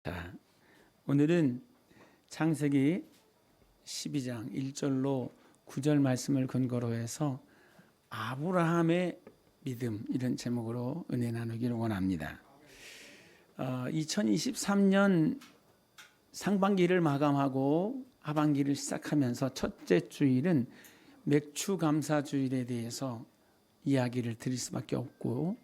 자, 오늘은 창세기 12장 1절로 9절 말씀을 근거로 해서 아브라함의 믿음, 이런 제목으로 은혜 나누기를 원합니다. 2023년 상반기를 마감하고 하반기를 시작하면서 첫째 주일은 맥주 감사 주일에 대해서 이야기를 드릴 수밖에 없고,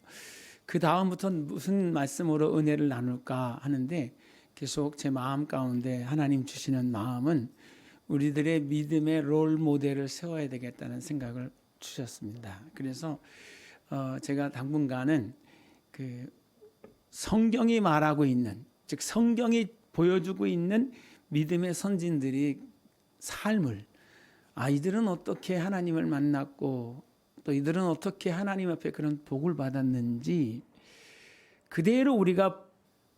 그 다음부터는 무슨 말씀으로 은혜를 나눌까 하는데, 계속 제 마음 가운데 하나님 주시는 마음은 우리들의 믿음의 롤 모델을 세워야 되겠다는 생각을 주셨습니다. 그래서 제가 당분간은 그 성경이 말하고 있는, 즉 성경이 보여주고 있는 믿음의 선진들이 삶을, 이들은 어떻게 하나님을 만났고 또 이들은 어떻게 하나님 앞에 그런 복을 받았는지 그대로 우리가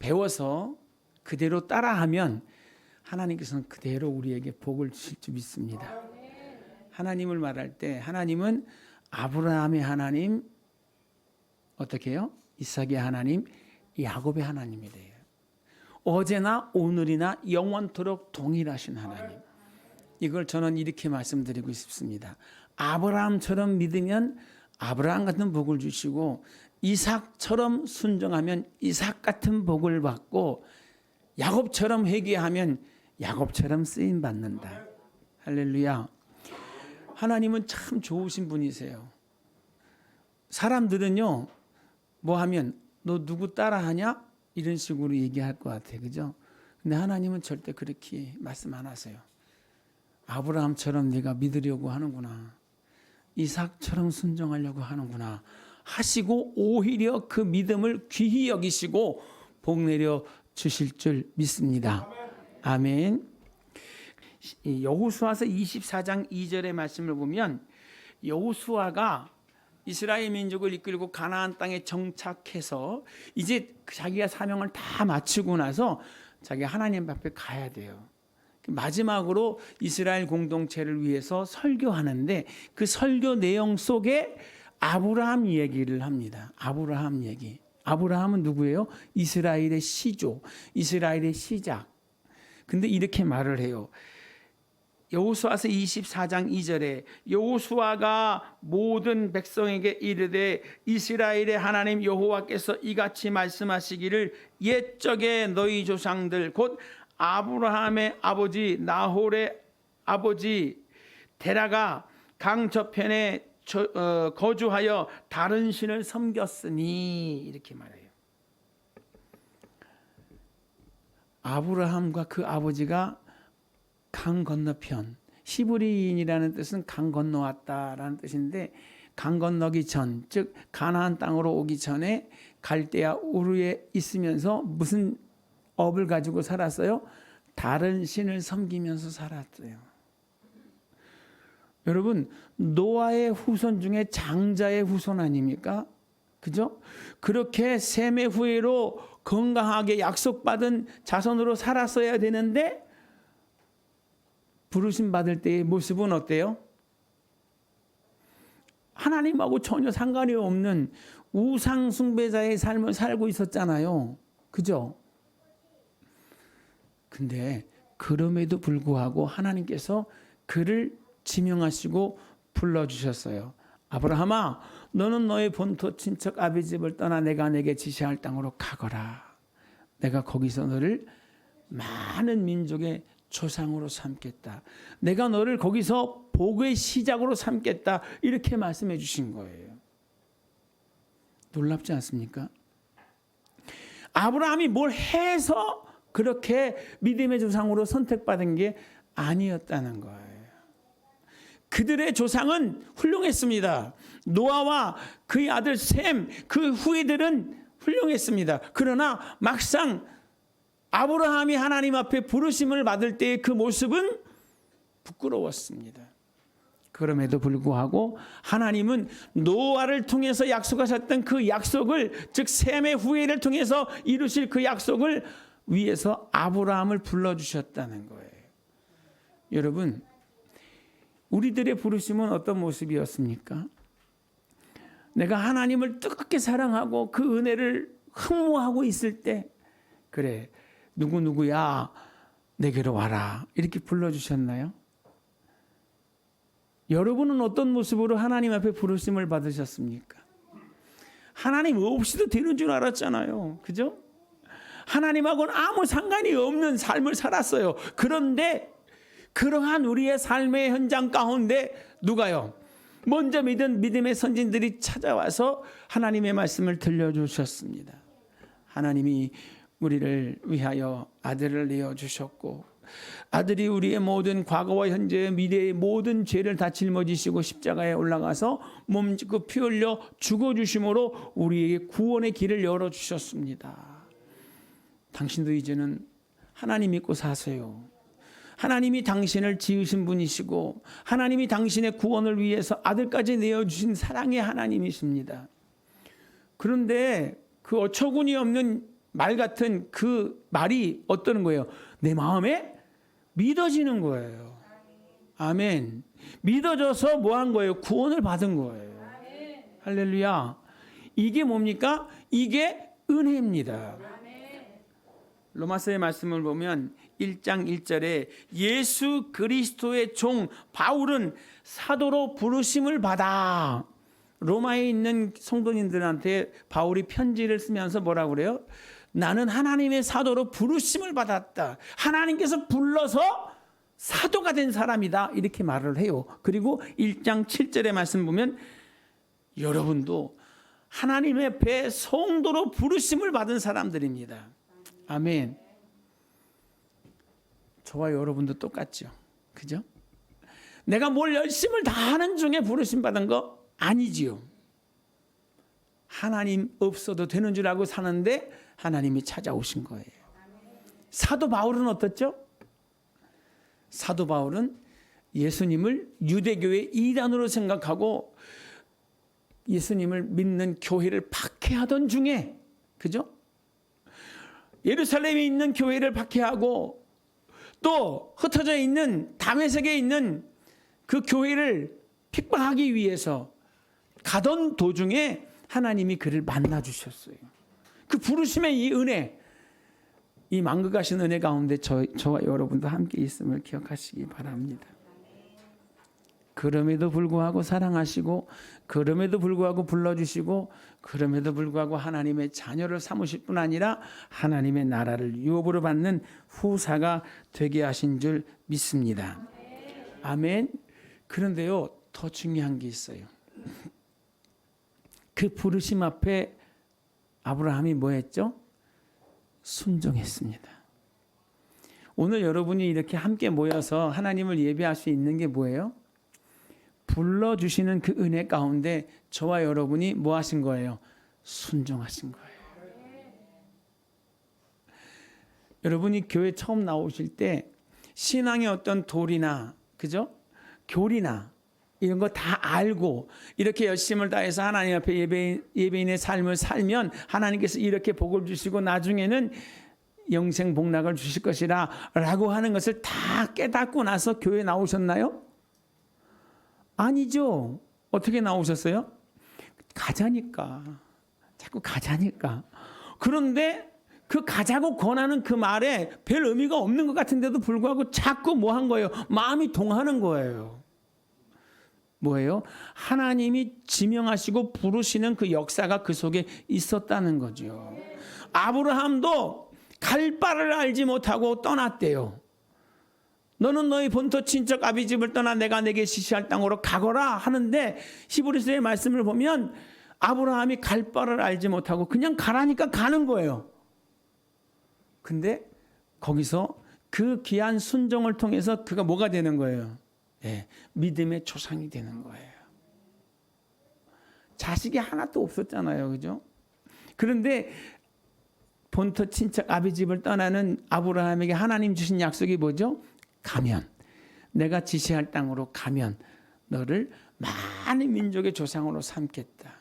배워서 그대로 따라하면 하나님께서는 그대로 우리에게 복을 주실 줄 믿습니다. 하나님을 말할 때 하나님은 아브라함의 하나님, 어떻게 해요? 이삭의 하나님, 야곱의 하나님이 돼요. 어제나 오늘이나 영원토록 동일하신 하나님. 이걸 저는 이렇게 말씀드리고 싶습니다. 아브라함처럼 믿으면 아브라함 같은 복을 주시고, 이삭처럼 순종하면 이삭 같은 복을 받고, 야곱처럼 회개하면 야곱처럼 쓰임 받는다. 할렐루야. 하나님은 참 좋으신 분이세요. 사람들은요, 뭐 하면 너 누구 따라하냐? 이런 식으로 얘기할 것 같아요. 그죠? 근데 하나님은 절대 그렇게 말씀 안 하세요. 아브라함처럼 네가 믿으려고 하는구나, 이삭처럼 순종하려고 하는구나 하시고, 오히려 그 믿음을 귀히 여기시고 복 내려 주실 줄 믿습니다. 아멘. 여호수아서 24장 2절의 말씀을 보면, 여호수아가 이스라엘 민족을 이끌고 가나안 땅에 정착해서 이제 자기가 사명을 다 마치고 나서 자기가 하나님 앞에 가야 돼요. 마지막으로 이스라엘 공동체를 위해서 설교하는데, 그 설교 내용 속에 아브라함 얘기를 합니다. 아브라함 얘기. 아브라함은 누구예요? 이스라엘의 시조, 이스라엘의 시작. 근데 이렇게 말을 해요. 여호수아서 24장 2절에 여호수아가 모든 백성에게 이르되, 이스라엘의 하나님 여호와께서 이같이 말씀하시기를, 옛적에 너희 조상들 곧 아브라함의 아버지 나홀의 아버지 데라가 강 저편에 거주하여 다른 신을 섬겼으니, 이렇게 말해요. 아브라함과 그 아버지가 강 건너편, 히브리인이라는 뜻은 강 건너왔다라는 뜻인데, 강 건너기 전, 즉 가나안 땅으로 오기 전에 갈대아 우르에 있으면서 무슨 업을 가지고 살았어요? 다른 신을 섬기면서 살았어요. 여러분, 노아의 후손 중에 장자의 후손 아닙니까? 그죠? 그렇게 셈의 후예로 건강하게 약속받은 자손으로 살았어야 되는데, 부르심 받을 때의 모습은 어때요? 하나님하고 전혀 상관이 없는 우상 숭배자의 삶을 살고 있었잖아요. 그죠? 근데 그럼에도 불구하고 하나님께서 그를 지명하시고 불러주셨어요. 아브라함아, 너는 너의 본토 친척 아비 집을 떠나 내가 내게 지시할 땅으로 가거라. 내가 거기서 너를 많은 민족의 조상으로 삼겠다. 내가 너를 거기서 복의 시작으로 삼겠다. 이렇게 말씀해 주신 거예요. 놀랍지 않습니까? 아브라함이 뭘 해서 그렇게 믿음의 조상으로 선택받은 게 아니었다는 거예요. 그들의 조상은 훌륭했습니다. 노아와 그의 아들 셈, 그 후예들은 훌륭했습니다. 그러나 막상 아브라함이 하나님 앞에 부르심을 받을 때의 그 모습은 부끄러웠습니다. 그럼에도 불구하고 하나님은 노아를 통해서 약속하셨던 그 약속을, 즉 셈의 후예를 통해서 이루실 그 약속을 위해서 아브라함을 불러주셨다는 거예요. 여러분, 우리들의 부르심은 어떤 모습이었습니까? 내가 하나님을 뜨겁게 사랑하고 그 은혜를 흠모하고 있을 때, 그래, 누구누구야 내게로 와라 이렇게 불러주셨나요? 여러분은 어떤 모습으로 하나님 앞에 부르심을 받으셨습니까? 하나님 없이도 되는 줄 알았잖아요. 그죠? 하나님하고는 아무 상관이 없는 삶을 살았어요. 그런데 그러한 우리의 삶의 현장 가운데 누가요? 먼저 믿은 믿음의 선진들이 찾아와서 하나님의 말씀을 들려주셨습니다. 하나님이 우리를 위하여 아들을 내어주셨고 아들이 우리의 모든 과거와 현재의 미래의 모든 죄를 다 짊어지시고 십자가에 올라가서 몸 찢고 피 흘려 죽어주심으로 우리에게 구원의 길을 열어주셨습니다. 당신도 이제는 하나님 믿고 사세요. 하나님이 당신을 지으신 분이시고 하나님이 당신의 구원을 위해서 아들까지 내어주신 사랑의 하나님이십니다. 그런데 그 어처구니 없는 말 같은 그 말이 어떠는 거예요? 내 마음에 믿어지는 거예요. 아멘. 믿어져서 뭐 한 거예요? 구원을 받은 거예요. 할렐루야. 이게 뭡니까? 이게 은혜입니다. 로마서의 말씀을 보면 1장 1절에 예수 그리스도의 종 바울은 사도로 부르심을 받아. 로마에 있는 성도님들한테 바울이 편지를 쓰면서 뭐라고 그래요? 나는 하나님의 사도로 부르심을 받았다. 하나님께서 불러서 사도가 된 사람이다. 이렇게 말을 해요. 그리고 1장 7절의 말씀 보면 여러분도 하나님의 배 성도로 부르심을 받은 사람들입니다. 아멘. 저와 여러분도 똑같죠. 그죠? 내가 뭘 열심을 다하는 중에 부르심 받은 거 아니지요. 하나님 없어도 되는 줄 알고 사는데 하나님이 찾아오신 거예요. 사도 바울은 어떻죠? 사도 바울은 예수님을 유대교의 이단으로 생각하고 예수님을 믿는 교회를 박해하던 중에, 그죠? 예루살렘에 있는 교회를 박해하고 또 흩어져 있는 다메섹에 있는 그 교회를 핍박하기 위해서 가던 도중에 하나님이 그를 만나 주셨어요. 그 부르심의 이 은혜, 이 망극하신 은혜 가운데 저와 여러분도 함께 있음을 기억하시기 바랍니다. 그럼에도 불구하고 사랑하시고 그럼에도 불구하고 불러주시고 그럼에도 불구하고 하나님의 자녀를 삼으실 뿐 아니라 하나님의 나라를 유업으로 받는 후사가 되게 하신 줄 믿습니다. 아멘. 그런데요, 더 중요한 게 있어요. 그 부르심 앞에 아브라함이 뭐 했죠? 순종했습니다. 오늘 여러분이 이렇게 함께 모여서 하나님을 예배할 수 있는 게 뭐예요? 불러주시는 그 은혜 가운데 저와 여러분이 뭐 하신 거예요? 순종하신 거예요. 여러분이 교회 처음 나오실 때 신앙의 어떤 도리나, 그죠? 교리나 이런 거 다 알고 이렇게 열심을 다해서 하나님 앞에 예배인의 삶을 살면 하나님께서 이렇게 복을 주시고 나중에는 영생 복락을 주실 것이라 라고 하는 것을 다 깨닫고 나서 교회 나오셨나요? 아니죠. 어떻게 나오셨어요? 가자니까. 자꾸 가자니까. 그런데 그 가자고 권하는 그 말에 별 의미가 없는 것 같은데도 불구하고 자꾸 뭐 한 거예요? 마음이 동하는 거예요. 뭐예요? 하나님이 지명하시고 부르시는 그 역사가 그 속에 있었다는 거죠. 아브라함도 갈 바를 알지 못하고 떠났대요. 너는 너희 본토 친척 아비 집을 떠나 내가 내게 지시할 땅으로 가거라 하는데 히브리서의 말씀을 보면 아브라함이 갈 바를 알지 못하고 그냥 가라니까 가는 거예요. 근데 거기서 그 귀한 순종을 통해서 그가 뭐가 되는 거예요? 네, 믿음의 조상이 되는 거예요. 자식이 하나도 없었잖아요. 그죠? 그런데 본토 친척 아비 집을 떠나는 아브라함에게 하나님 주신 약속이 뭐죠? 가면, 내가 지시할 땅으로 가면 너를 많은 민족의 조상으로 삼겠다.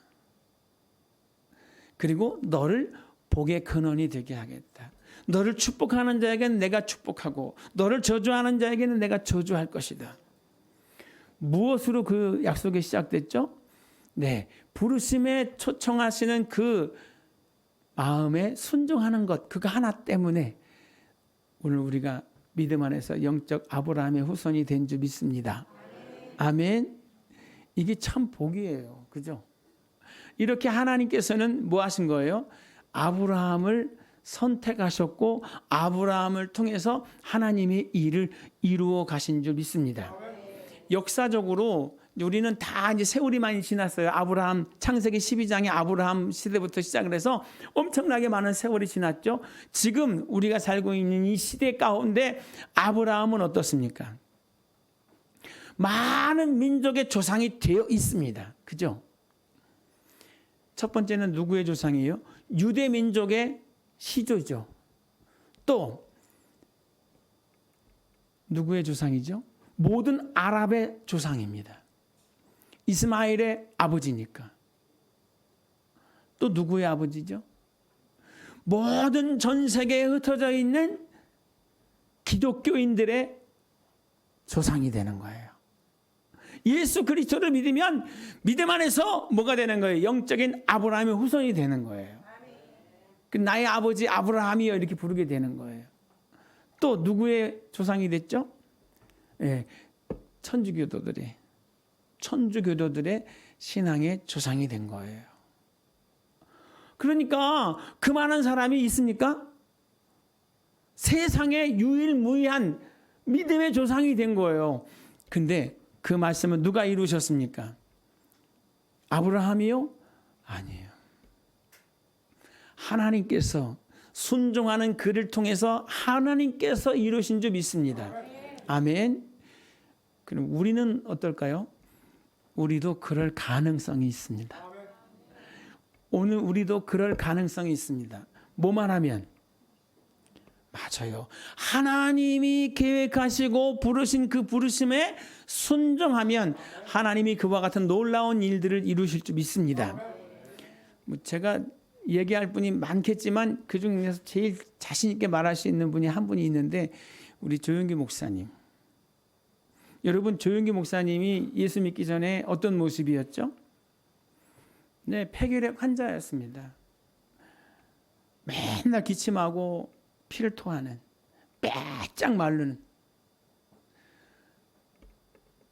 그리고 너를 복의 근원이 되게 하겠다. 너를 축복하는 자에게는 내가 축복하고 너를 저주하는 자에게는 내가 저주할 것이다. 무엇으로 그 약속이 시작됐죠? 네, 부르심에 초청하시는 그 마음에 순종하는 것, 그거 하나 때문에 오늘 우리가 믿음 안에서 영적 아브라함의 후손이 된 줄 믿습니다. 아멘. 이게 참 복이에요. 그죠? 이렇게 하나님께서는 뭐 하신 거예요? 아브라함을 선택하셨고 아브라함을 통해서 하나님의 일을 이루어 가신 줄 믿습니다. 역사적으로 우리는 다 이제 세월이 많이 지났어요. 아브라함 창세기 12장에 아브라함 시대부터 시작을 해서 엄청나게 많은 세월이 지났죠. 지금 우리가 살고 있는 이 시대 가운데 아브라함은 어떻습니까? 많은 민족의 조상이 되어 있습니다. 그죠? 첫 번째는 누구의 조상이에요? 유대 민족의 시조죠. 또 누구의 조상이죠? 모든 아랍의 조상입니다. 이스마엘의 아버지니까. 또 누구의 아버지죠? 모든 전 세계에 흩어져 있는 기독교인들의 조상이 되는 거예요. 예수 그리스도를 믿으면 믿음 안에서 뭐가 되는 거예요? 영적인 아브라함의 후손이 되는 거예요. 나의 아버지 아브라함이여 이렇게 부르게 되는 거예요. 또 누구의 조상이 됐죠? 예, 천주교도들의 신앙의 조상이 된 거예요. 그러니까 그 많은 사람이 있습니까? 세상에 유일무이한 믿음의 조상이 된 거예요. 근데 그 말씀은 누가 이루셨습니까? 아브라함이요? 아니에요. 하나님께서 순종하는 그를 통해서 하나님께서 이루신 줄 믿습니다. 아멘. 그럼 우리는 어떨까요? 우리도 그럴 가능성이 있습니다. 오늘 우리도 그럴 가능성이 있습니다. 뭐만 하면? 맞아요. 하나님이 계획하시고 부르신 그 부르심에 순종하면 하나님이 그와 같은 놀라운 일들을 이루실 줄 믿습니다. 제가 얘기할 분이 많겠지만 그 중에서 제일 자신 있게 말할 수 있는 분이 한 분이 있는데 우리 조용기 목사님. 여러분 조용기 목사님이 예수 믿기 전에 어떤 모습이었죠? 네, 폐결핵 환자였습니다. 맨날 기침하고 피를 토하는, 빼짝 마르는,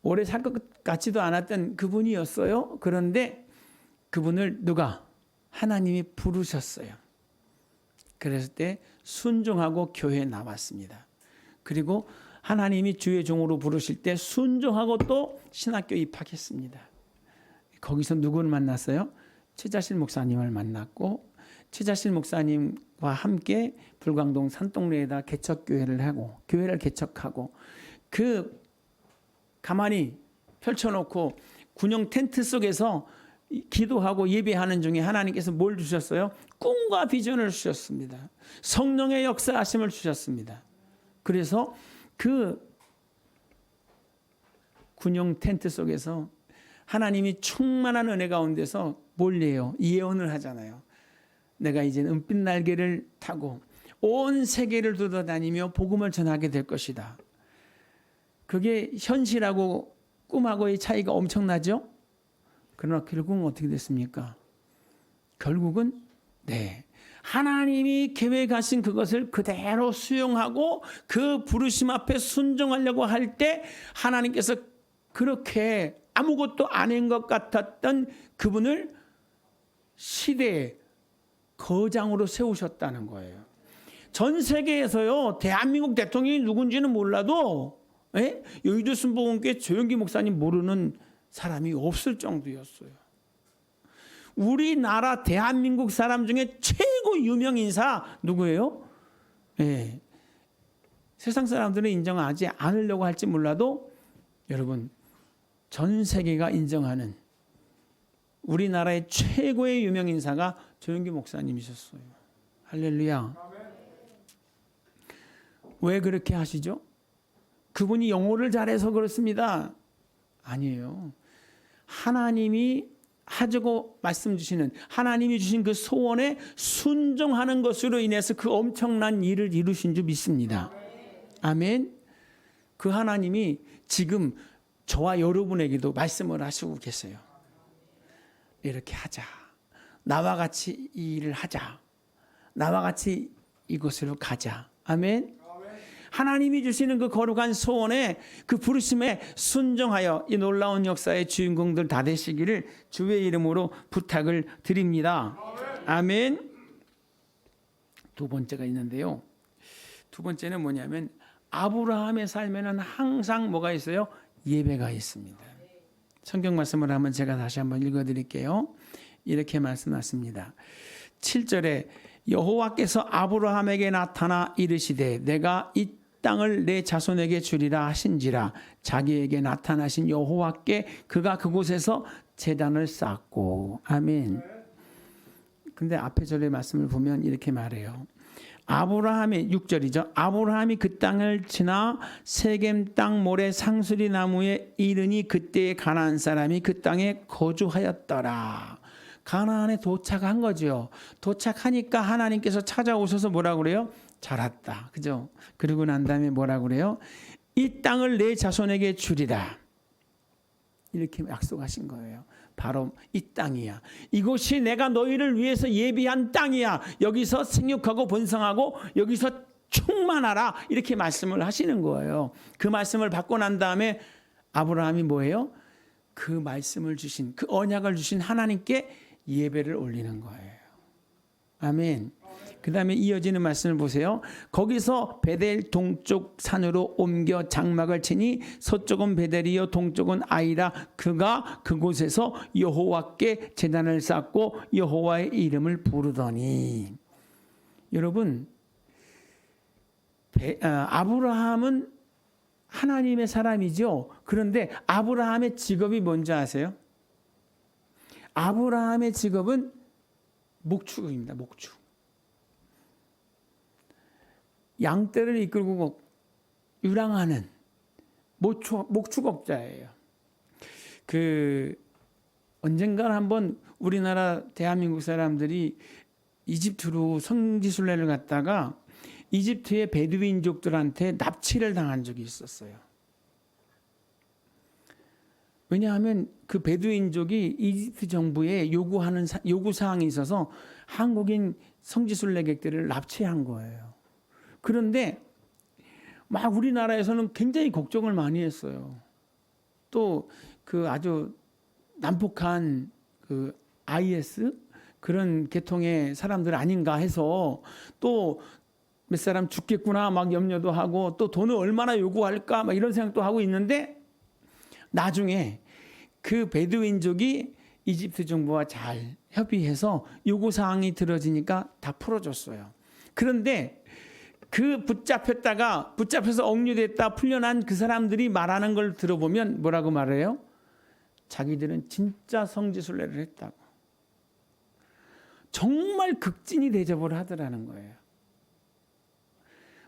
오래 살 것 같지도 않았던 그분이었어요. 그런데 그분을 누가? 하나님이 부르셨어요. 그랬을 때 순종하고 교회에 나왔습니다. 그리고 하나님이 주의 종으로 부르실 때 순종하고 또 신학교 입학했습니다. 거기서 누구를 만났어요? 최자실 목사님을 만났고 최자실 목사님과 함께 불광동 산동네에다 개척교회를 하고 교회를 개척하고 그 가만히 펼쳐놓고 군용 텐트 속에서 기도하고 예배하는 중에 하나님께서 뭘 주셨어요? 꿈과 비전을 주셨습니다. 성령의 역사하심을 주셨습니다. 그래서 그 군용 텐트 속에서 하나님이 충만한 은혜 가운데서 뭘 해요? 예언을 하잖아요. 내가 이제는 은빛 날개를 타고 온 세계를 돌아다니며 복음을 전하게 될 것이다. 그게 현실하고 꿈하고의 차이가 엄청나죠? 그러나 결국은 어떻게 됐습니까? 결국은 하나님이 계획하신 그것을 그대로 수용하고 그 부르심 앞에 순종하려고 할 때 하나님께서 그렇게 아무것도 아닌 것 같았던 그분을 시대의 거장으로 세우셨다는 거예요. 전 세계에서요, 대한민국 대통령이 누군지는 몰라도 여의도 순복음교회 조영기 목사님 모르는 사람이 없을 정도였어요. 우리나라 대한민국 사람 중에 최고 유명 인사 누구예요? 세상 사람들은 인정하지 않으려고 할지 몰라도 여러분 전 세계가 인정하는 우리나라의 최고의 유명 인사가 조영기 목사님이셨어요. 할렐루야. 왜 그렇게 하시죠? 그분이 영어를 잘해서 그렇습니다. 아니에요. 하나님이 하자고 말씀 주시는 하나님이 주신 그 소원에 순종하는 것으로 인해서 그 엄청난 일을 이루신 줄 믿습니다. 아멘. 그 하나님이 지금 저와 여러분에게도 말씀을 하시고 계세요. 이렇게 하자. 나와 같이 이 일을 하자. 나와 같이 이곳으로 가자. 아멘. 하나님이 주시는 그 거룩한 소원에 그 부르심에 순종하여 이 놀라운 역사의 주인공들 다 되시기를 주의 이름으로 부탁을 드립니다. 아멘. 두 번째가 있는데요. 두 번째는 뭐냐면 아브라함의 삶에는 항상 뭐가 있어요? 예배가 있습니다. 성경 말씀을 한번 제가 다시 한번 읽어드릴게요. 이렇게 말씀하십니다. 7절에 여호와께서 아브라함에게 나타나 이르시되 내가 이 땅을 내 자손에게 주리라 하신지라. 자기에게 나타나신 여호와께 그가 그곳에서 제단을 쌓고. 아멘. 근데 앞에 절의 말씀을 보면 이렇게 말해요. 아브라함이 6절이죠. 아브라함이 그 땅을 지나 세겜 땅 모래 상수리 나무에 이르니 그때에 가나안 사람이 그 땅에 거주하였더라. 가나안에 도착한 거죠. 도착하니까 하나님께서 찾아오셔서 뭐라고 그래요? 잘 왔다. 그죠? 그러고 난 다음에 뭐라고 그래요? 이 땅을 내 자손에게 주리라. 이렇게 약속하신 거예요. 바로 이 땅이야. 이곳이 내가 너희를 위해서 예비한 땅이야. 여기서 생육하고 번성하고 여기서 충만하라. 이렇게 말씀을 하시는 거예요. 그 말씀을 받고 난 다음에 아브라함이 뭐예요? 그 말씀을 주신, 그 언약을 주신 하나님께 예배를 올리는 거예요. 아멘. 그 다음에 이어지는 말씀을 보세요. 거기서 베델 동쪽 산으로 옮겨 장막을 치니 서쪽은 베델이요 동쪽은 아이라. 그가 그곳에서 여호와께 제단을 쌓고 여호와의 이름을 부르더니. 여러분, 아브라함은 하나님의 사람이죠. 그런데 아브라함의 직업이 뭔지 아세요? 아브라함의 직업은 목축입니다. 목축. 양떼를 이끌고 유랑하는 목축업자예요. 언젠가 한번 우리나라 대한민국 사람들이 이집트로 성지순례를 갔다가 이집트의 베두인족들한테 납치를 당한 적이 있었어요. 왜냐하면 그 베두인족이 이집트 정부에 요구하는 요구사항이 있어서 한국인 성지순례객들을 납치한 거예요. 그런데 막 우리나라에서는 굉장히 걱정을 많이 했어요. 또 그 아주 난폭한 그 IS 그런 계통의 사람들 아닌가 해서 또 몇 사람 죽겠구나 막 염려도 하고 또 돈을 얼마나 요구할까 막 이런 생각도 하고 있는데 나중에 그 베두인족이 이집트 정부와 잘 협의해서 요구사항이 들어지니까 다 풀어줬어요. 그런데 그 붙잡혀서 억류됐다 풀려난 그 사람들이 말하는 걸 들어보면 뭐라고 말해요? 자기들은 진짜 성지순례를 했다고. 정말 극진히 대접을 하더라는 거예요.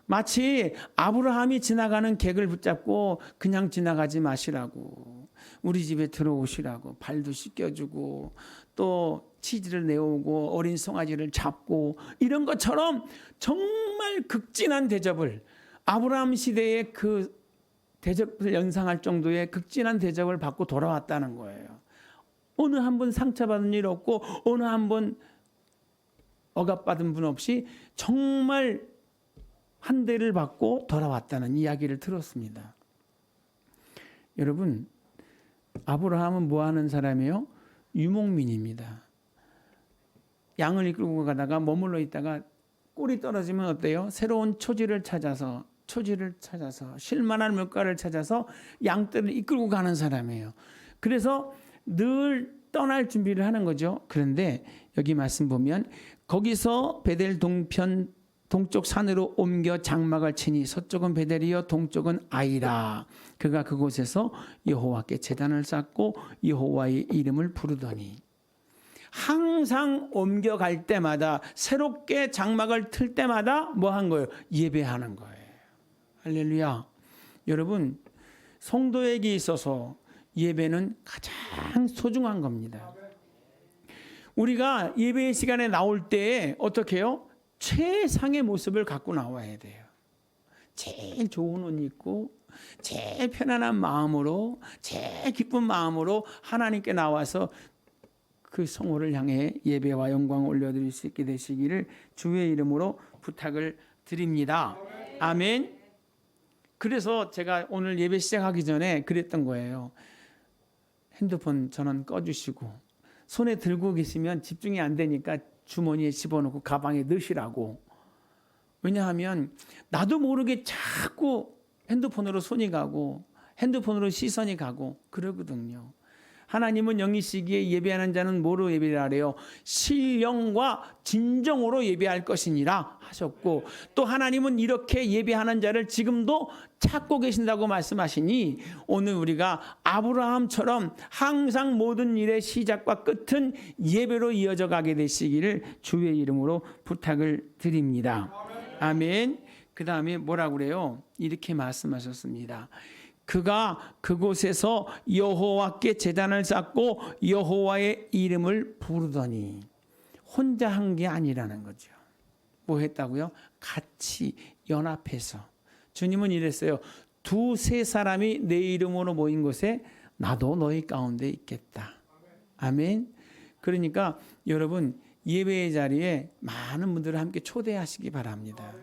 마치 아브라함이 지나가는 객을 붙잡고 그냥 지나가지 마시라고, 우리 집에 들어오시라고 발도 씻겨주고 또 치즈를 내오고 어린 송아지를 잡고 이런 것처럼 정말 극진한 대접을, 아브라함 시대의 그 대접을 연상할 정도의 극진한 대접을 받고 돌아왔다는 거예요. 어느 한 번 상처받은 일 없고 어느 한 번 억압받은 분 없이 정말 한 대를 받고 돌아왔다는 이야기를 들었습니다. 여러분, 아브라함은 뭐 하는 사람이에요? 유목민입니다. 양을 이끌고 가다가 머물러 있다가 꿀이 떨어지면 어때요? 새로운 초지를 찾아서 쉴만한 물가를 찾아서 양떼를 이끌고 가는 사람이에요. 그래서 늘 떠날 준비를 하는 거죠. 그런데 여기 말씀 보면 거기서 베델 동쪽 산으로 옮겨 장막을 치니 서쪽은 베델이요 동쪽은 아이라. 그가 그곳에서 여호와께 제단을 쌓고 여호와의 이름을 부르더니. 항상 옮겨갈 때마다 새롭게 장막을 틀 때마다 뭐 한 거예요? 예배하는 거예요. 할렐루야. 여러분, 성도에게 있어서 예배는 가장 소중한 겁니다. 우리가 예배의 시간에 나올 때 어떻게 해요? 최상의 모습을 갖고 나와야 돼요. 제일 좋은 옷 입고 제일 편안한 마음으로 제일 기쁜 마음으로 하나님께 나와서 그 성호를 향해 예배와 영광을 올려드릴 수 있게 되시기를 주의 이름으로 부탁을 드립니다. 아멘. 그래서 제가 오늘 예배 시작하기 전에 그랬던 거예요. 핸드폰 전원 꺼주시고 손에 들고 계시면 집중이 안 되니까 주머니에 집어넣고 가방에 넣으시라고. 왜냐하면 나도 모르게 자꾸 핸드폰으로 손이 가고 핸드폰으로 시선이 가고 그러거든요. 하나님은 영이시기에 예배하는 자는 뭐로 예배하래요? 신령과 진정으로 예배할 것이니라 하셨고, 또 하나님은 이렇게 예배하는 자를 지금도 찾고 계신다고 말씀하시니, 오늘 우리가 아브라함처럼 항상 모든 일의 시작과 끝은 예배로 이어져 가게 되시기를 주의 이름으로 부탁을 드립니다. 아멘. 그 다음에 뭐라고 그래요? 이렇게 말씀하셨습니다. 그가 그곳에서 여호와께 제단을 쌓고 여호와의 이름을 부르더니, 혼자 한 게 아니라는 거죠. 뭐 했다고요? 같이 연합해서. 주님은 이랬어요. 두세 사람이 내 이름으로 모인 곳에 나도 너희 가운데 있겠다. 아멘. 그러니까 여러분, 예배의 자리에 많은 분들을 함께 초대하시기 바랍니다.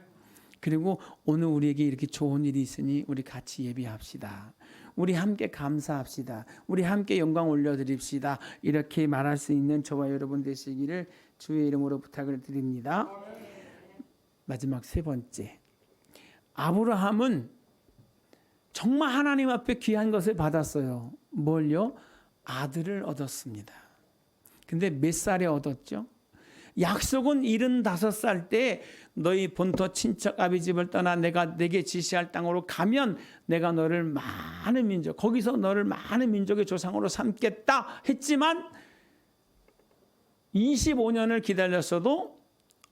그리고 오늘 우리에게 이렇게 좋은 일이 있으니 우리 같이 예배합시다. 우리 함께 감사합시다. 우리 함께 영광 올려드립시다. 이렇게 말할 수 있는 저와 여러분 되시기를 주의 이름으로 부탁을 드립니다. 마지막 세 번째. 아브라함은 정말 하나님 앞에 귀한 것을 받았어요. 뭘요? 아들을 얻었습니다. 근데 몇 살에 얻었죠? 약속은 75살 때 너희 본토 친척 아비 집을 떠나 내가 내게 지시할 땅으로 가면 내가 너를 많은 민족, 거기서 너를 많은 민족의 조상으로 삼겠다 했지만 25년을 기다렸어도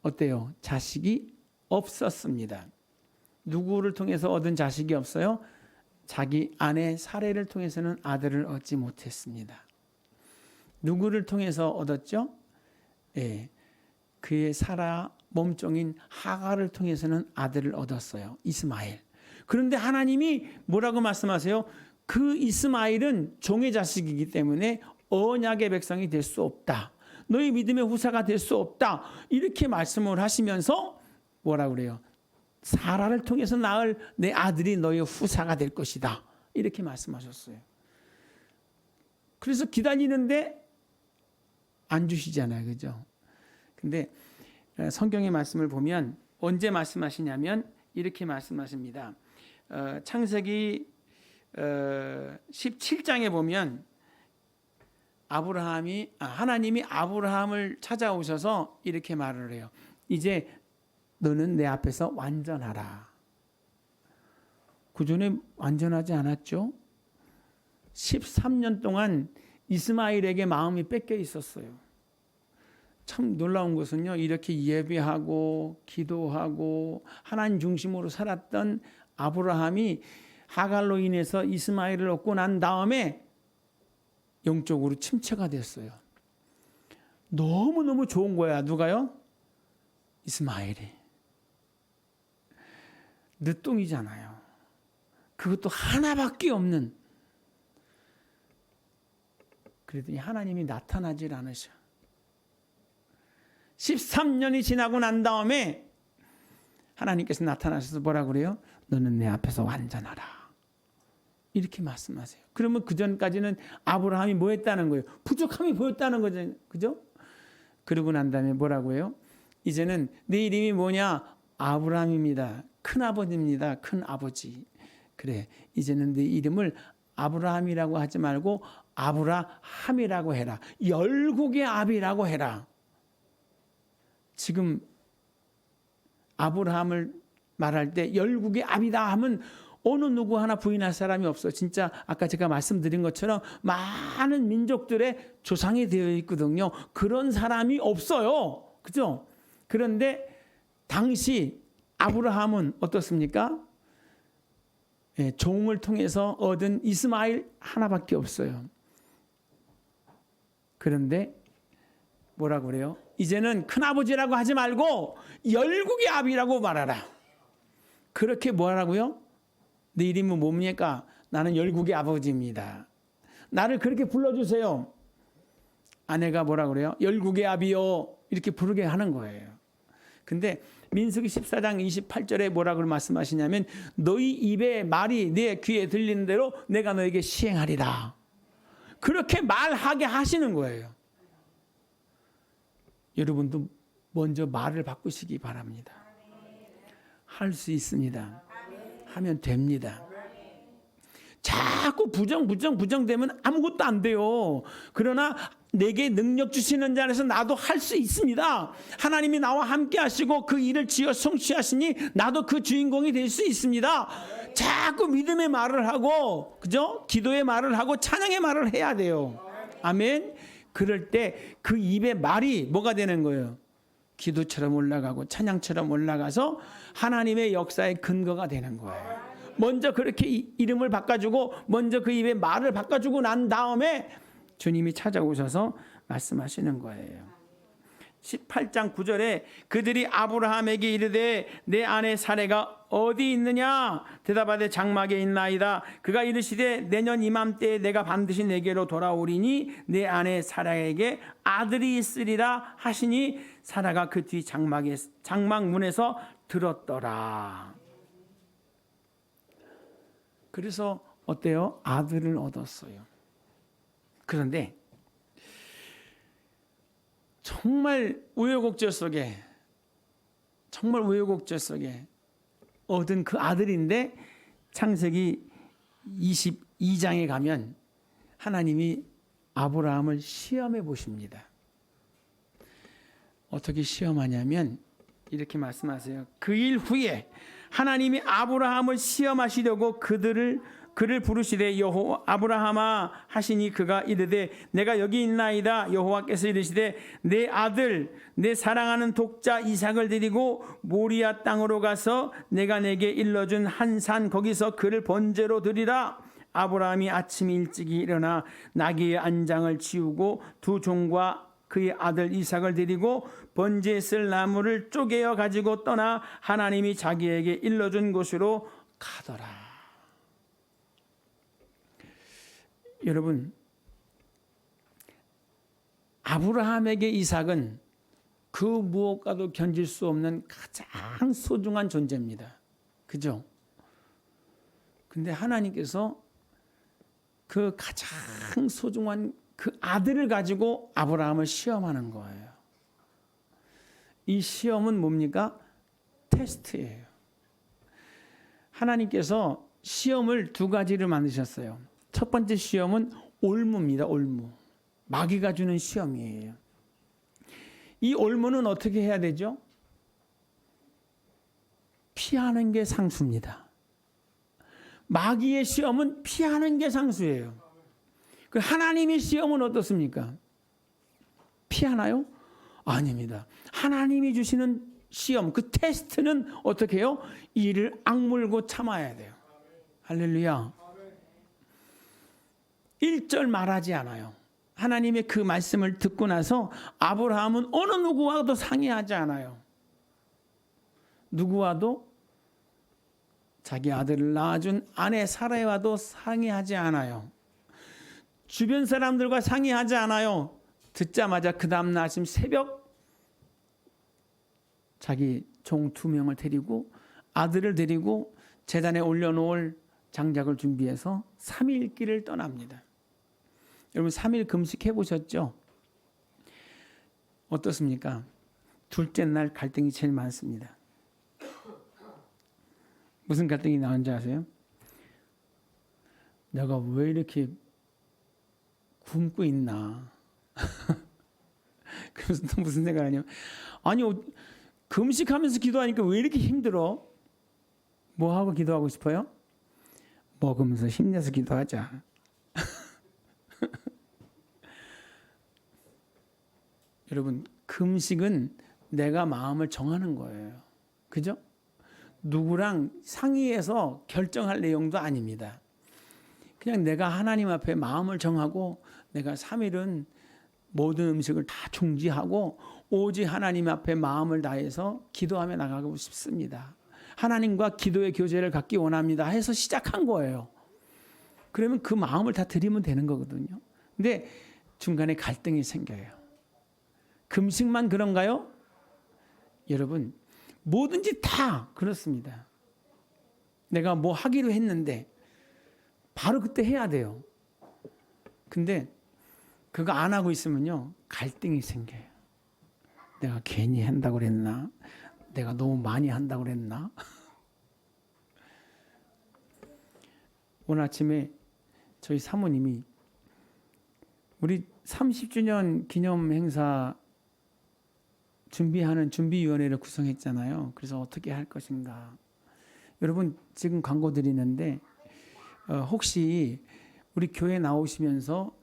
어때요? 자식이 없었습니다. 누구를 통해서 얻은 자식이 없어요? 자기 아내 사레를 통해서는 아들을 얻지 못했습니다. 누구를 통해서 얻었죠? 예. 그의 사라 몸종인 하갈을 통해서는 아들을 얻었어요. 이스마엘. 그런데 하나님이 뭐라고 말씀하세요? 그 이스마엘은 종의 자식이기 때문에 언약의 백성이 될 수 없다. 너희 믿음의 후사가 될 수 없다. 이렇게 말씀을 하시면서 뭐라고 그래요? 사라를 통해서 낳을 내 아들이 너희 후사가 될 것이다. 이렇게 말씀하셨어요. 그래서 기다리는데 안 주시잖아요. 그죠? 근데 성경의 말씀을 보면 언제 말씀하시냐면 이렇게 말씀하십니다. 창세기 17장에 보면 하나님이 아브라함을 찾아오셔서 이렇게 말을 해요. 이제 너는 내 앞에서 완전하라. 그전에 완전하지 않았죠? 13년 동안 이스마엘에게 마음이 뺏겨 있었어요. 참 놀라운 것은요, 이렇게 예배하고 기도하고 하나님 중심으로 살았던 아브라함이 하갈로 인해서 이스마엘을 얻고 난 다음에 영적으로 침체가 됐어요. 너무너무 좋은 거야. 누가요? 이스마엘이. 늦둥이잖아요. 그것도 하나밖에 없는. 그랬더니 하나님이 나타나질 않으셔. 13년이 지나고 난 다음에 하나님께서 나타나셔서 뭐라고 그래요? 너는 내 앞에서 완전하라. 이렇게 말씀하세요. 그러면 그 전까지는 아브라함이 뭐 했다는 거예요? 부족함이 보였다는 거죠. 그죠? 그러고 난 다음에 뭐라고 해요? 이제는 내 이름이 뭐냐? 아브라함입니다. 큰아버지입니다. 큰아버지. 그래, 이제는 내 이름을 아브라함이라고 하지 말고 아브라함이라고 해라. 열국의 아비라고 해라. 지금 아브라함을 말할 때 열국의 아비다 하면 어느 누구 하나 부인할 사람이 없어. 진짜 아까 제가 말씀드린 것처럼 많은 민족들의 조상이 되어 있거든요. 그런 사람이 없어요. 그죠? 그런데 당시 아브라함은 어떻습니까? 예, 종을 통해서 얻은 이스마엘 하나밖에 없어요. 그런데 뭐라고 그래요? 이제는 큰아버지라고 하지 말고 열국의 아비라고 말하라. 그렇게 뭐라고요? 네 이름은 뭡니까? 나는 열국의 아버지입니다. 나를 그렇게 불러주세요. 아내가 뭐라 그래요? 열국의 아비요. 이렇게 부르게 하는 거예요. 근데 민수기 14장 28절에 뭐라고 말씀하시냐면 너희 입의 말이 내 귀에 들리는 대로 내가 너에게 시행하리라. 그렇게 말하게 하시는 거예요. 여러분도 먼저 말을 바꾸시기 바랍니다. 할 수 있습니다. 하면 됩니다. 자꾸 부정되면 아무것도 안 돼요. 그러나 내게 능력 주시는 자 안에서 나도 할 수 있습니다. 하나님이 나와 함께 하시고 그 일을 지어 성취하시니 나도 그 주인공이 될 수 있습니다. 자꾸 믿음의 말을 하고, 그죠? 기도의 말을 하고 찬양의 말을 해야 돼요. 아멘. 그럴 때 그 입의 말이 뭐가 되는 거예요? 기도처럼 올라가고 찬양처럼 올라가서 하나님의 역사의 근거가 되는 거예요. 먼저 그렇게 이름을 바꿔주고 먼저 그 입의 말을 바꿔주고 난 다음에 주님이 찾아오셔서 말씀하시는 거예요. 18장 9절에 그들이 아브라함에게 이르되 내 아내 사레가 어디 있느냐 대답하되 장막에 있나이다. 그가 이르시되 내년 이맘때에 내가 반드시 내게로 돌아오리니 내 아내 사라에게 아들이 있으리라 하시니 사라가 그 뒤 장막 문에서 들었더라. 그래서 어때요? 아들을 얻었어요. 그런데 정말 우여곡절 속에 얻은 그 아들인데 창세기 22장에 가면 하나님이 아브라함을 시험해 보십니다. 어떻게 시험하냐면 이렇게 말씀하세요. 그 일 후에 하나님이 아브라함을 시험하시려고 그를 부르시되 여호와 아브라함아 하시니 그가 이르되 내가 여기 있나이다. 여호와께서 이르시되 내 아들 내 사랑하는 독자 이삭을 데리고 모리아 땅으로 가서 내가 내게 일러준 한 산 거기서 그를 번제로 드리라. 아브라함이 아침 일찍이 일어나 나귀의 안장을 치우고 두 종과 그의 아들 이삭을 데리고 번제에 쓸 나무를 쪼개어 가지고 떠나 하나님이 자기에게 일러준 곳으로 가더라. 여러분, 아브라함에게 이삭은 그 무엇과도 견질 수 없는 가장 소중한 존재입니다. 그죠? 근데 하나님께서 그 가장 소중한 그 아들을 가지고 아브라함을 시험하는 거예요. 이 시험은 뭡니까? 테스트예요. 하나님께서 시험을 두 가지를 만드셨어요. 첫 번째 시험은 올무입니다. 올무. 마귀가 주는 시험이에요. 이 올무는 어떻게 해야 되죠? 피하는 게 상수입니다. 마귀의 시험은 피하는 게 상수예요. 그 하나님의 시험은 어떻습니까? 피하나요? 아닙니다. 하나님이 주시는 시험, 그 테스트는 어떻게 해요? 이를 악물고 참아야 돼요. 할렐루야. 1절 말하지 않아요. 하나님의 그 말씀을 듣고 나서 아브라함은 어느 누구와도 상의하지 않아요. 누구와도 자기 아들을 낳아준 아내 사라와도 상의하지 않아요. 주변 사람들과 상의하지 않아요. 듣자마자 그 다음날 아침 새벽 자기 종 2명을 데리고 아들을 데리고 제단에 올려놓을 장작을 준비해서 3일 길을 떠납니다. 여러분 3일 금식해 보셨죠? 어떻습니까? 둘째 날 갈등이 제일 많습니다. 무슨 갈등이 나온지 아세요? 내가 왜 이렇게 굶고 있나? 그래서 또 무슨 생각을 하냐면 아니 금식하면서 기도하니까 왜 이렇게 힘들어? 뭐 하고 기도하고 싶어요? 먹으면서 힘내서 기도하자. 여러분 금식은 내가 마음을 정하는 거예요. 그죠? 누구랑 상의해서 결정할 내용도 아닙니다. 그냥 내가 하나님 앞에 마음을 정하고 내가 3일은 모든 음식을 다 중지하고 오직 하나님 앞에 마음을 다해서 기도하며 나가고 싶습니다. 하나님과 기도의 교제를 갖기 원합니다 해서 시작한 거예요. 그러면 그 마음을 다 드리면 되는 거거든요. 근데 중간에 갈등이 생겨요. 금식만 그런가요? 여러분 뭐든지 다 그렇습니다. 내가 뭐 하기로 했는데 바로 그때 해야 돼요. 근데 그거 안 하고 있으면요, 갈등이 생겨요. 내가 괜히 한다고 그랬나? 내가 너무 많이 한다고 그랬나? 오늘 아침에 저희 사모님이 우리 30주년 기념 행사 준비하는 준비위원회를 구성했잖아요. 그래서 어떻게 할 것인가. 여러분 지금 광고 드리는데 혹시 우리 교회 나오시면서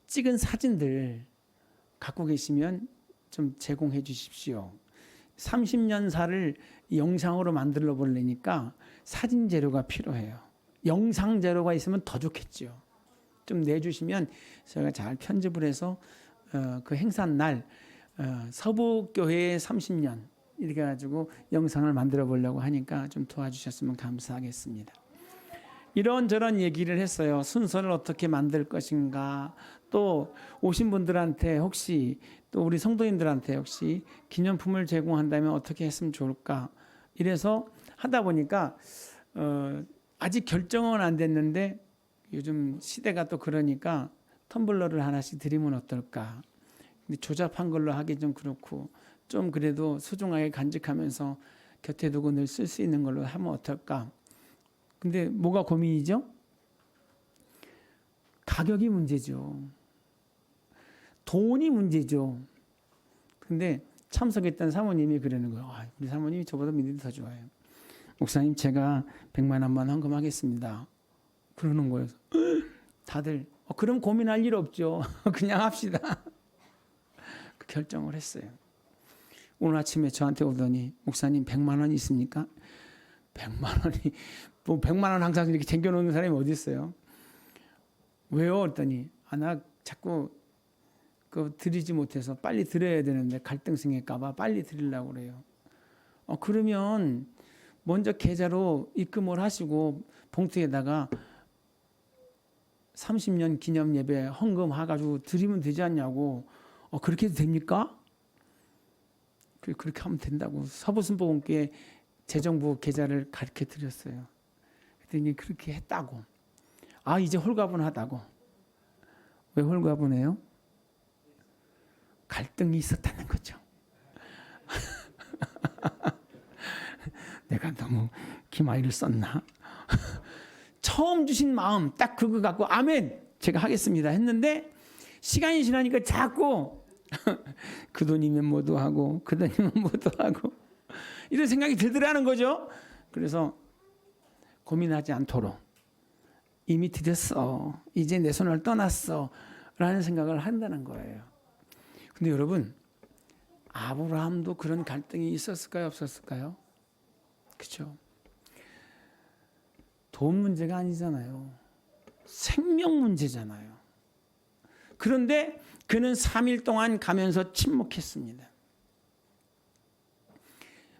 찍은 사진들 갖고 계시면 좀 제공해 주십시오. 30년사를 영상으로 만들어 보려니까 사진 재료가 필요해요. 영상 재료가 있으면 더 좋겠죠. 좀 내주시면 저희가 잘 편집을 해서 그 행사 날 서부교회의 30년 이렇게 해가지고 영상을 만들어 보려고 하니까 좀 도와주셨으면 감사하겠습니다. 이런저런 얘기를 했어요. 순서를 어떻게 만들 것인가, 또 오신 분들한테 혹시 또 우리 성도님들한테 혹시 기념품을 제공한다면 어떻게 했으면 좋을까, 이래서 하다 보니까 아직 결정은 안 됐는데 요즘 시대가 또 그러니까 텀블러를 하나씩 드리면 어떨까. 근데 조잡한 걸로 하기 좀 그렇고 좀 그래도 소중하게 간직하면서 곁에 두고 늘 쓸 수 있는 걸로 하면 어떨까. 근데 뭐가 고민이죠? 가격이 문제죠. 돈이 문제죠. 근데 참석했던 사모님이 그러는 거예요. 우리 사모님이 저보다 믿음이 더 좋아요. 목사님, 제가 100만 원만 헌금하겠습니다. 그러는 거예요. 다들 그럼 고민할 일 없죠. 그냥 합시다. 그 결정을 했어요. 오늘 아침에 저한테 오더니 목사님 100만 원 있습니까? 100만 원이 뭐 100만 원 항상 이렇게 챙겨놓는 사람이 어디 있어요? 왜요? 그랬더니 나 자꾸 그 드리지 못해서 빨리 드려야 되는데 갈등 생길까 봐 빨리 드리려고 그래요. 그러면 먼저 계좌로 입금을 하시고 봉투에다가 30년 기념 예배 헌금 해가지고 드리면 되지 않냐고. 그렇게 해도 됩니까? 그렇게 하면 된다고 서부순복음교회 재정부 계좌를 가르쳐 드렸어요. 그랬더니 그렇게 했다고. 이제 홀가분하다고. 왜 홀가분해요? 갈등이 있었다는 거죠. 내가 너무 기마이를 썼나? 처음 주신 마음 딱 그거 갖고 아멘 제가 하겠습니다 했는데 시간이 지나니까 자꾸 그 돈이면 뭐도 하고 그 돈이면 뭐도 하고 이런 생각이 들더라는 거죠. 그래서 고민하지 않도록 이미 드렸어, 이제 내 손을 떠났어 라는 생각을 한다는 거예요. 근데 여러분, 아브라함도 그런 갈등이 있었을까요, 없었을까요? 그렇죠. 돈 문제가 아니잖아요. 생명 문제잖아요. 그런데 그는 3일 동안 가면서 침묵했습니다.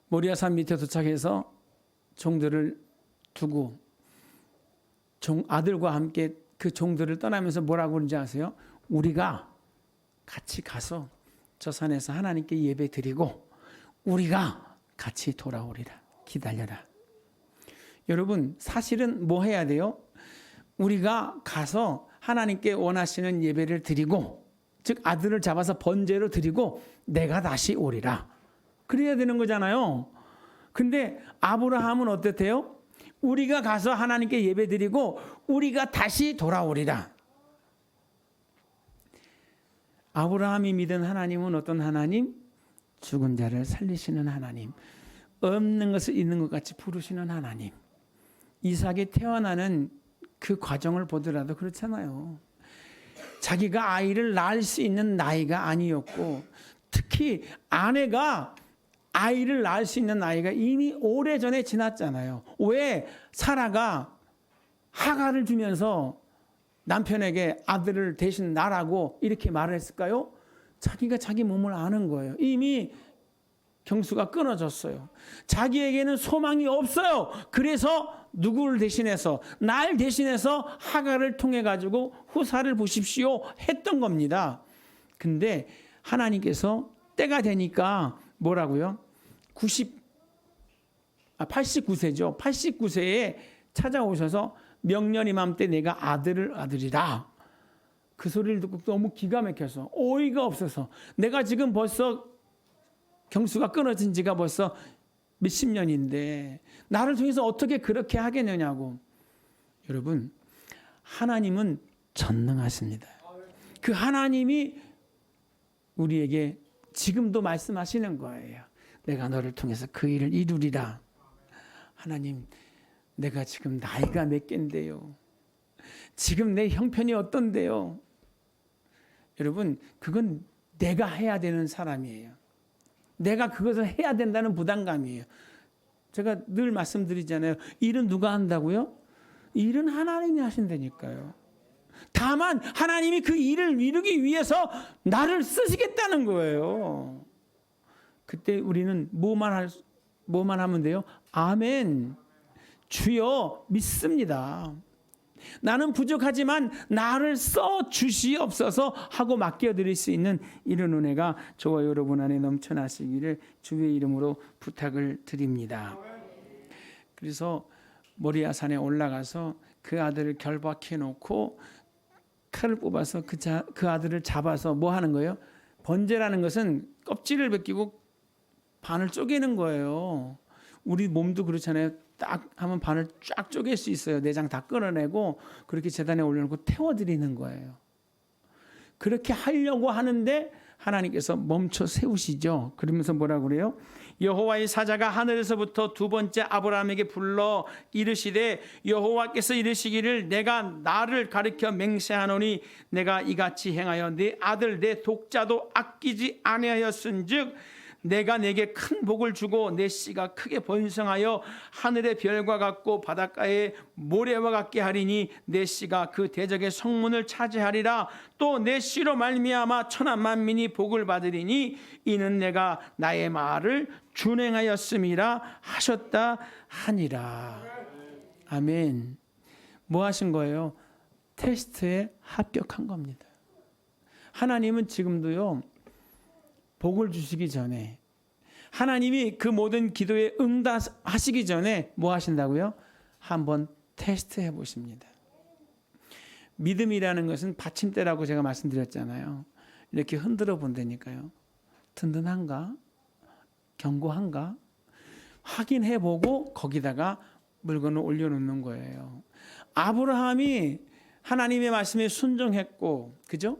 모리아산 밑에 도착해서 종들을 두고 아들과 함께 그 종들을 떠나면서 뭐라고 그러는지 아세요? 우리가 같이 가서 저 산에서 하나님께 예배 드리고 우리가 같이 돌아오리라. 기다려라. 여러분, 사실은 뭐 해야 돼요? 우리가 가서 하나님께 원하시는 예배를 드리고, 즉 아들을 잡아서 번제로 드리고 내가 다시 오리라. 그래야 되는 거잖아요. 근데 아브라함은 어땠대요? 우리가 가서 하나님께 예배 드리고 우리가 다시 돌아오리라. 아브라함이 믿은 하나님은 어떤 하나님? 죽은 자를 살리시는 하나님, 없는 것을 있는 것 같이 부르시는 하나님. 이삭이 태어나는 그 과정을 보더라도 그렇잖아요. 자기가 아이를 낳을 수 있는 나이가 아니었고, 특히 아내가 아이를 낳을 수 있는 나이가 이미 오래전에 지났잖아요. 왜 사라가 하가를 주면서 남편에게 아들을 대신 낳으라고 이렇게 말을 했을까요? 자기가 자기 몸을 아는 거예요. 이미 경수가 끊어졌어요. 자기에게는 소망이 없어요. 그래서 누구를 대신해서, 날 대신해서 하가를 통해 가지고 후사를 보십시오 했던 겁니다. 근데 하나님께서 때가 되니까 뭐라고요? 89세죠. 89세에 찾아오셔서 명년 이맘때 내가 아들을 얻으리라. 그 소리를 듣고 너무 기가 막혀서 어이가 없어서 내가 지금 벌써 경수가 끊어진 지가 벌써 몇십 년인데 나를 통해서 어떻게 그렇게 하겠느냐고. 여러분, 하나님은 전능하십니다. 그 하나님이 우리에게 지금도 말씀하시는 거예요. 내가 너를 통해서 그 일을 이루리라. 하나님, 내가 지금 나이가 몇 갠데요. 지금 내 형편이 어떤데요. 여러분, 그건 내가 해야 되는 사람이에요. 내가 그것을 해야 된다는 부담감이에요. 제가 늘 말씀드리잖아요. 일은 누가 한다고요? 일은 하나님이 하신다니까요. 다만 하나님이 그 일을 이루기 위해서 나를 쓰시겠다는 거예요. 그때 우리는 뭐만 하면 돼요? 아멘. 주여 믿습니다. 나는 부족하지만 나를 써 주시옵소서 하고 맡겨드릴 수 있는 이런 은혜가 저와 여러분 안에 넘쳐나시기를 주의 이름으로 부탁을 드립니다. 그래서 모리아 산에 올라가서 그 아들을 결박해 놓고 칼을 뽑아서 그 아들을 잡아서 뭐 하는 거예요? 번제라는 것은 껍질을 벗기고 반을 쪼개는 거예요. 우리 몸도 그렇잖아요. 딱 하면 반을 쫙 쪼갤 수 있어요. 내장 다 끌어내고 그렇게 제단에 올려놓고 태워드리는 거예요. 그렇게 하려고 하는데 하나님께서 멈춰 세우시죠. 그러면서 뭐라 그래요? 여호와의 사자가 하늘에서부터 두 번째 아브라함에게 불러 이르시되 여호와께서 이르시기를 내가 나를 가리켜 맹세하노니 내가 이같이 행하여 네 아들 내 독자도 아끼지 아니하였은즉 내가 내게 큰 복을 주고 내 씨가 크게 번성하여 하늘의 별과 같고 바닷가의 모래와 같게 하리니 내 씨가 그 대적의 성문을 차지하리라. 또 내 씨로 말미암아 천하 만민이 복을 받으리니 이는 내가 나의 말을 준행하였음이라 하셨다 하니라. 아멘. 뭐 하신 거예요? 테스트에 합격한 겁니다. 하나님은 지금도요, 복을 주시기 전에 하나님이 그 모든 기도에 응답하시기 전에 뭐 하신다고요? 한번 테스트해 보십니다. 믿음이라는 것은 받침대라고 제가 말씀드렸잖아요. 이렇게 흔들어 본다니까요. 든든한가? 견고한가? 확인해 보고 거기다가 물건을 올려놓는 거예요. 아브라함이 하나님의 말씀에 순종했고, 그죠?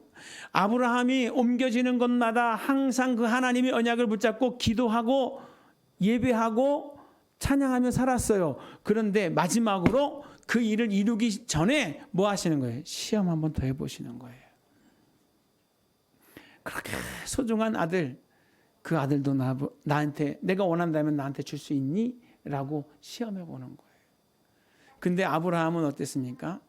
아브라함이 옮겨지는 곳마다 항상 그 하나님의 언약을 붙잡고 기도하고 예배하고 찬양하며 살았어요. 그런데 마지막으로 그 일을 이루기 전에 뭐 하시는 거예요? 시험 한번 더 해보시는 거예요. 그렇게 소중한 아들, 그 아들도 나한테 내가 원한다면 나한테 줄 수 있니? 라고 시험해 보는 거예요. 근데 아브라함은 어땠습니까?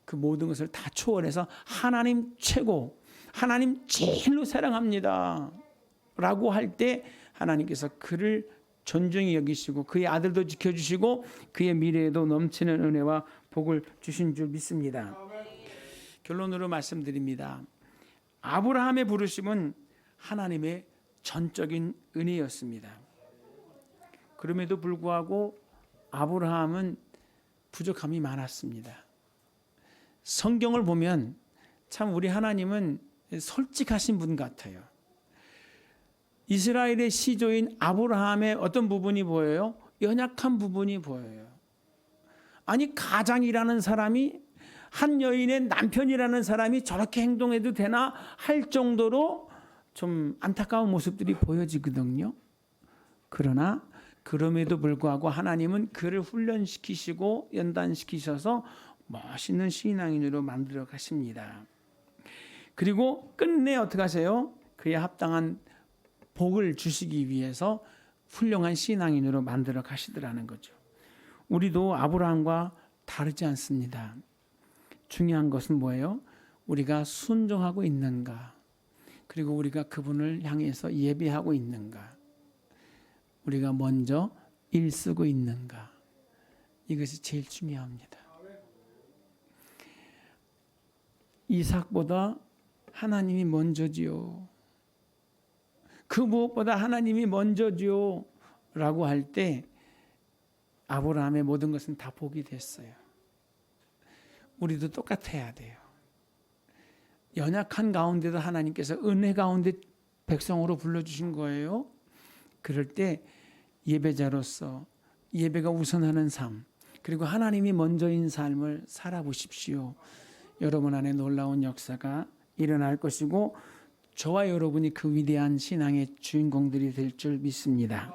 그 모든 것을 다 초월해서 하나님 최고, 하나님 제일로 사랑합니다 라고 할 때 하나님께서 그를 존중히 여기시고 그의 아들도 지켜주시고 그의 미래에도 넘치는 은혜와 복을 주신 줄 믿습니다. 결론으로 말씀드립니다. 아브라함의 부르심은 하나님의 전적인 은혜였습니다. 그럼에도 불구하고 아브라함은 부족함이 많았습니다. 성경을 보면 참 우리 하나님은 솔직하신 분 같아요. 이스라엘의 시조인 아브라함의 어떤 부분이 보여요? 연약한 부분이 보여요. 아니, 가장이라는 사람이, 한 여인의 남편이라는 사람이 저렇게 행동해도 되나 할 정도로 좀 안타까운 모습들이 보여지거든요. 그러나 그럼에도 불구하고 하나님은 그를 훈련시키시고 연단시키셔서 멋있는 신앙인으로 만들어 가십니다. 그리고 끝내 어떻게 하세요? 그에 합당한 복을 주시기 위해서 훌륭한 신앙인으로 만들어 가시더라는 거죠. 우리도 아브라함과 다르지 않습니다. 중요한 것은 뭐예요? 우리가 순종하고 있는가? 그리고 우리가 그분을 향해서 예배하고 있는가? 우리가 먼저 일쓰고 있는가? 이것이 제일 중요합니다. 이삭보다 하나님이 먼저지요. 그 무엇보다 하나님이 먼저지요 라고 할 때 아브라함의 모든 것은 다 복이 됐어요. 우리도 똑같아야 돼요. 연약한 가운데도 하나님께서 은혜 가운데 백성으로 불러주신 거예요. 그럴 때 예배자로서 예배가 우선하는 삶, 그리고 하나님이 먼저인 삶을 살아보십시오. 여러분 안에 놀라운 역사가 일어날 것이고 저와 여러분이 그 위대한 신앙의 주인공들이 될 줄 믿습니다.